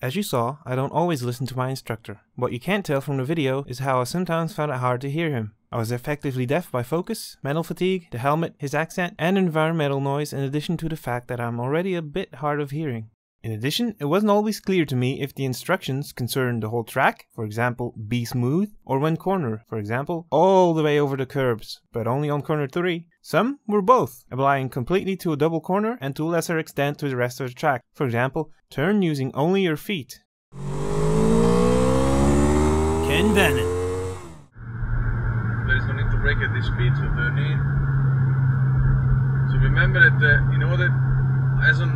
As you saw, I don't always listen to my instructor. What you can't tell from the video is how I sometimes found it hard to hear him. I was effectively deaf by focus, mental fatigue, the helmet, his accent, and environmental noise, in addition to the fact that I'm already a bit hard of hearing. In addition, it wasn't always clear to me if the instructions concerned the whole track, for example, be smooth, or one corner, for example, all the way over the curbs, but only on corner 3. Some were both, applying completely to a double corner and to a lesser extent to the rest of the track. For example, turn using only your feet. Ken Bannon. There is no need to brake at this speed, so turn in. So remember that in order, as on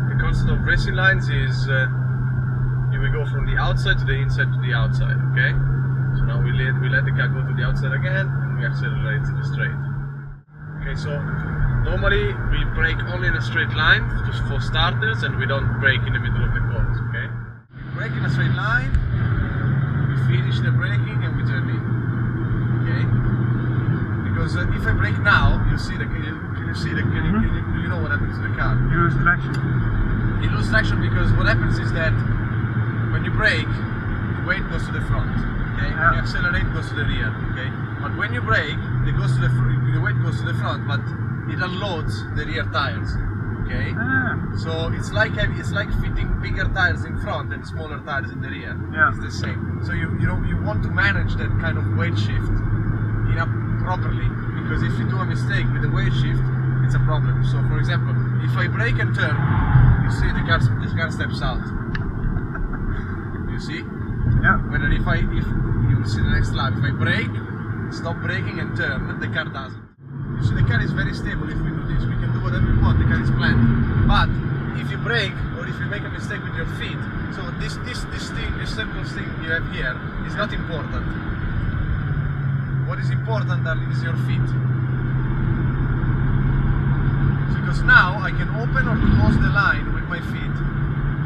the concept of racing lines is you will go from the outside to the inside to the outside, okay? So now we let the car go to the outside again and we accelerate to the straight. Okay, so normally we brake only in a straight line for starters, and we don't brake in the middle of the corners, okay? We brake in a straight line, we finish the braking and we turn in, okay? Because if I brake now, you know what happens to the car? You lose traction. You lose traction because what happens is that when you brake, the weight goes to the front, okay? Yeah. When you accelerate, it goes to the rear, okay? But when you brake, the weight goes to the front, but it unloads the rear tires, okay? Ah. So it's like fitting bigger tires in front and smaller tires in the rear. Yeah. It's the same. So you want to manage that kind of weight shift properly, because if you do a mistake with the weight shift, it's a problem. So for example, if I brake and turn, you see the car steps out. You see? Yeah. Whether if you see the next lap, if I brake, stop braking and turn, the car doesn't. You see, the car is very stable. If we do this, we can do whatever we want. The car is planned. But if you brake or if you make a mistake with your feet, so this simple thing you have here is not important. What is important is your feet. Because now I can open or close the line with my feet.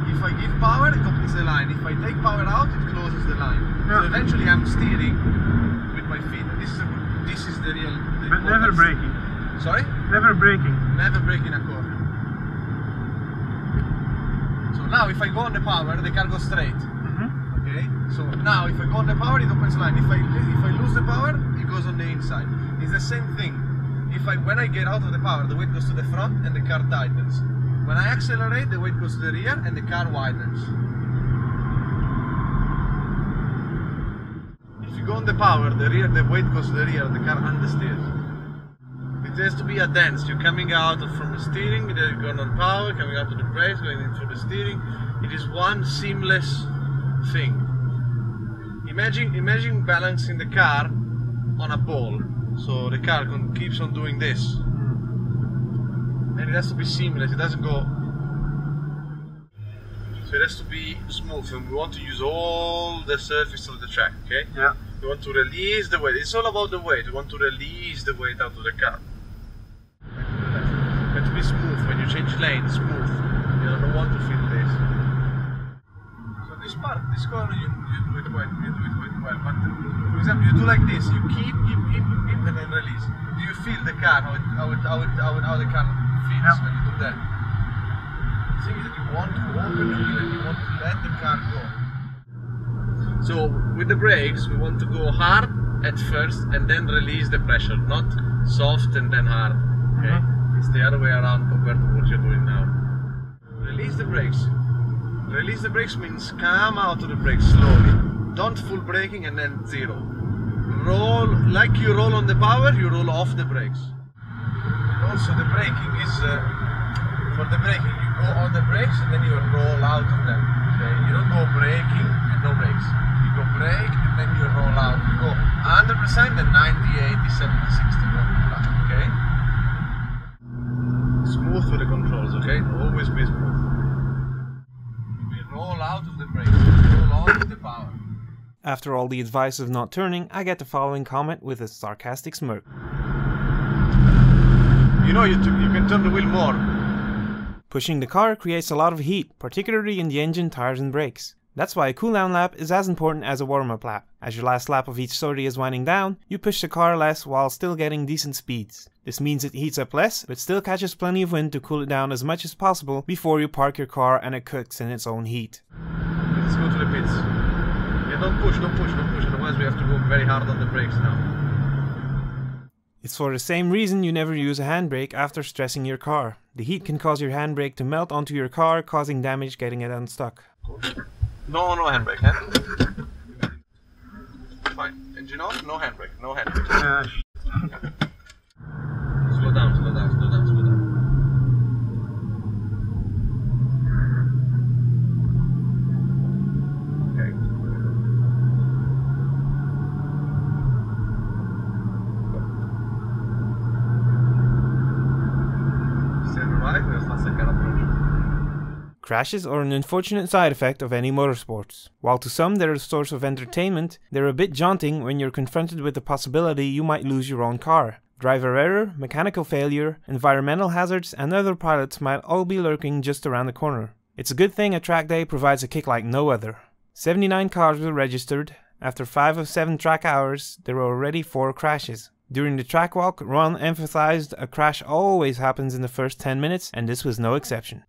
If I give power, it opens the line. If I take power out, it closes the line. Yeah. So eventually I'm steering with my feet. This is the real. But never braking. Sorry? Never braking. Never braking a corner. So now if I go on the power, the car goes straight. Okay? So now if I go on the power, it opens the line. If I lose the power, it goes on the inside. It's the same thing. When I get out of the power, the weight goes to the front and the car tightens. When I accelerate, the weight goes to the rear and the car widens. If you go on the power, the weight goes to the rear and the car understeers. It has to be a dance. You're coming out from the steering, then you're going on power, coming out to the brakes, going into the steering. It is one seamless thing. Imagine balancing the car on a ball. So the car keeps on doing this. And it has to be seamless, it doesn't go. So it has to be smooth, and we want to use all the surface of the track, okay? Yeah. We want to release the weight. It's all about the weight. We want to release the weight out of the car. It has to be smooth. When you change lane, smooth. You don't want to feel this. So this corner you do it well. But for example, you do like this. You keep, and then release. Do you feel the car? How the car feels when you do that? The thing is that you want to open the wheel and you want to let the car go. So with the brakes, we want to go hard at first and then release the pressure, not soft and then hard. Okay? It's the other way around compared to what you're doing now. Release the brakes. Release the brakes means come out of the brakes slowly. Don't full braking and then zero. Roll, like you roll on the power, you roll off the brakes. And also the braking is, for the braking, you go on the brakes and then you roll out of them. Okay? You don't go braking and no brakes. You go brake and then you roll out. You go 100%, then 90, 80, 70, 60, okay? Smooth with the controls, okay? Always be smooth. We roll out of the brakes, roll on with the power. After all the advice of not turning, I get the following comment with a sarcastic smirk. You know, you can turn the wheel more. Pushing the car creates a lot of heat, particularly in the engine, tires and brakes. That's why a cool down lap is as important as a warm up lap. As your last lap of each sortie is winding down, you push the car less while still getting decent speeds. This means it heats up less, but still catches plenty of wind to cool it down as much as possible before you park your car and it cooks in its own heat. Let's go to the pits. Yeah, don't push, otherwise we have to go very hard on the brakes now. It's for the same reason you never use a handbrake after stressing your car. The heat can cause your handbrake to melt onto your car, causing damage getting it unstuck. No handbrake, huh? Fine. Engine off, no handbrake, no handbrake. Slow down. Crashes are an unfortunate side effect of any motorsports. While to some they're a source of entertainment, they're a bit daunting when you're confronted with the possibility you might lose your own car. Driver error, mechanical failure, environmental hazards, and other pilots might all be lurking just around the corner. It's a good thing a track day provides a kick like no other. 79 cars were registered. After 5 of 7 track hours, there were already 4 crashes. During the track walk, Ron emphasized a crash always happens in the first 10 minutes, and this was no exception.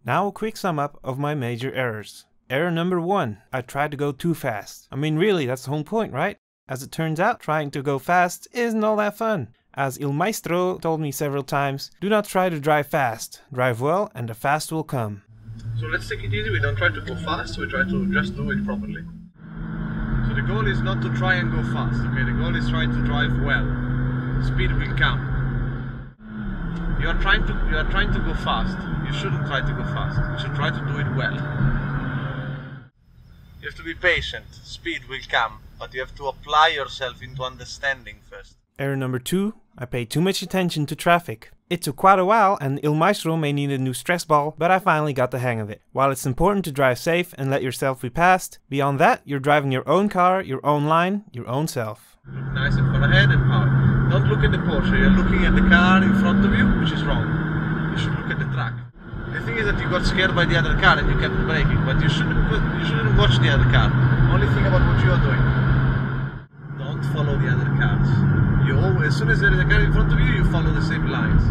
Now a quick sum up of my major errors. Error number 1. I tried to go too fast. I mean really, that's the whole point, right? As it turns out, trying to go fast isn't all that fun. As Il Maestro told me several times, do not try to drive fast. Drive well and the fast will come. So let's take it easy, we don't try to go fast, we try to just do it properly. So the goal is not to try and go fast, okay? The goal is try to drive well. Speed will come. You are trying to go fast. You shouldn't try to go fast. You should try to do it well. You have to be patient. Speed will come, but you have to apply yourself into understanding first. Error number 2. I paid too much attention to traffic. It took quite a while and Il Maestro may need a new stress ball, but I finally got the hang of it. While it's important to drive safe and let yourself be passed, beyond that, you're driving your own car, your own line, your own self. Look nice and far ahead and hard. Don't look at the Porsche, you're looking at the car in front of you, which is wrong. You should look at the track. The thing is that you got scared by the other car and you kept braking, but you shouldn't watch the other car. Only think about what you are doing. Don't follow the other cars. As soon as there is a car in front of you, you follow the same lines.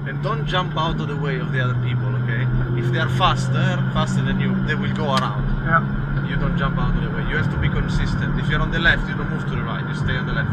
And don't jump out of the way of the other people, okay? If they are faster than you, they will go around. Yeah. You don't jump out of the way. You have to be consistent. If you're on the left, you don't move to the right. You stay on the left.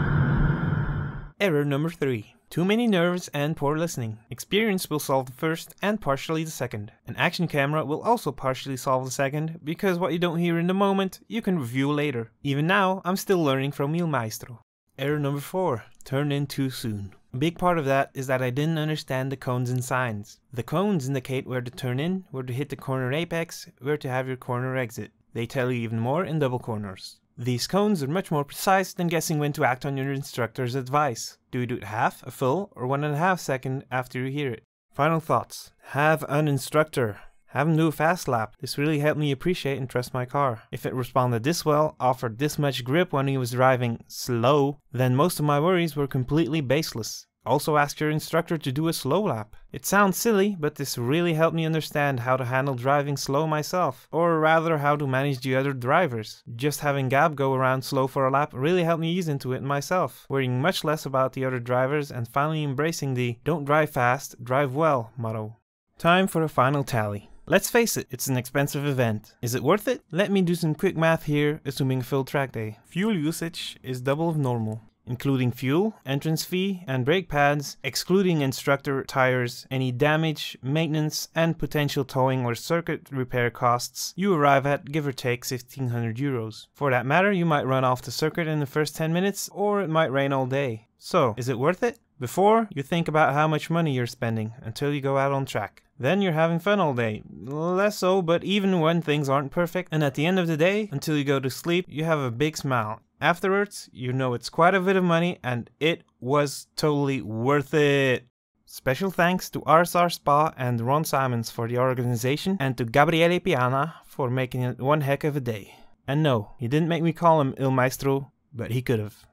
Error number 3. Too many nerves and poor listening. Experience will solve the first and partially the second. An action camera will also partially solve the second, because what you don't hear in the moment, you can review later. Even now, I'm still learning from Il Maestro. Error number 4. Turn in too soon. A big part of that is that I didn't understand the cones and signs. The cones indicate where to turn in, where to hit the corner apex, where to have your corner exit. They tell you even more in double corners. These cones are much more precise than guessing when to act on your instructor's advice. Do you do it half, a full, or 1.5 seconds after you hear it? Final thoughts. Have an instructor. Have him do a fast lap. This really helped me appreciate and trust my car. If it responded this well, offered this much grip when he was driving slow, then most of my worries were completely baseless. Also ask your instructor to do a slow lap. It sounds silly, but this really helped me understand how to handle driving slow myself, or rather how to manage the other drivers. Just having Gab go around slow for a lap really helped me ease into it myself, worrying much less about the other drivers and finally embracing the "don't drive fast, drive well" motto. Time for a final tally. Let's face it, it's an expensive event. Is it worth it? Let me do some quick math here, assuming a full track day. Fuel usage is double of normal. Including fuel, entrance fee, and brake pads, excluding instructor tires, any damage, maintenance, and potential towing or circuit repair costs, you arrive at give or take 1,600 euros. For that matter, you might run off the circuit in the first 10 minutes, or it might rain all day. So, is it worth it? Before, you think about how much money you're spending, until you go out on track. Then you're having fun all day. Less so, but even when things aren't perfect, and at the end of the day, until you go to sleep, you have a big smile. Afterwards, you know it's quite a bit of money, and it was totally worth it. Special thanks to RSRSpa and Ron Simons for the organization, and to Gabriele Piana for making it one heck of a day. And no, he didn't make me call him Il Maestro, but he could've.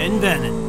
and done it.